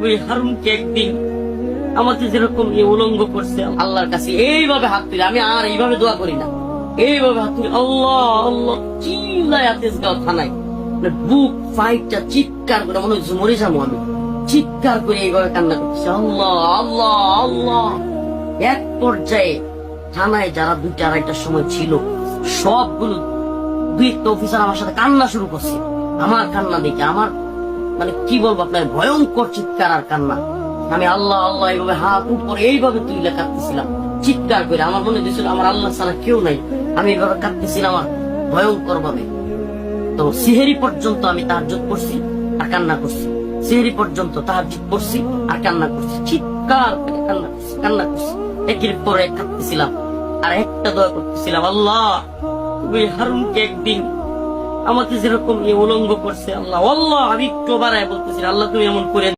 ওই হারুনকে একদিন আমাকে যেরকম উলঙ্গ করছে, আল্লাহর কাছে এইভাবে হাত তুলে, আমি আর এইভাবে দোয়া করি না, এইভাবে হাত তুলে আল্লাহ আল্লাহ চিল্লায় তেজগাঁও থানায় বুক ফাইটটা চিৎকার করে মনে হচ্ছে মরে যাবো আমি, চিৎকার করে এইভাবে কান্না করতেছে আল্লাহ আল্লাহ আল্লাহ। এক পর্যায়ে থানায় যারা 2টা-2:30টার সময় ছিল সবগুলো 2-1টা অফিসার আমার সাথে কান্না শুরু করছে। আমার কান্না দেখে আমার মানে কি বলবো আপনার, ভয়ঙ্কর চিৎকার আর কান্না। আমি আল্লাহ আল্লাহ এইভাবে হাত উপরে এইভাবে তুলে কাঁদতেছিলাম চিৎকার করে। আমার মনে হয়েছিল আমার আল্লাহ ছাড়া কেউ নাই, আমি এইভাবে কাঁদতেছিলাম আর ভয়ঙ্কর ভাবে। তো সিহেরি পর্যন্ত আমি তাহাজ্জুদ পড়ছি আর কান্না করছি, সিহেরি পর্যন্ত তাহাজ্জুদ পড়ছি আর কান্না করছি, চিৎকার করে কান্না করছি, একের পর এক কাঁদতেছিলাম আর একটা দোয়া করতেছিলাম আল্লাহ ওই হারুনকে একদিন আমাকে যেরকম উলঙ্গ করছে আল্লাহ আল্লাহ, আমি একটু বাড়ায় বলতেছি আল্লাহ তুমি এমন করে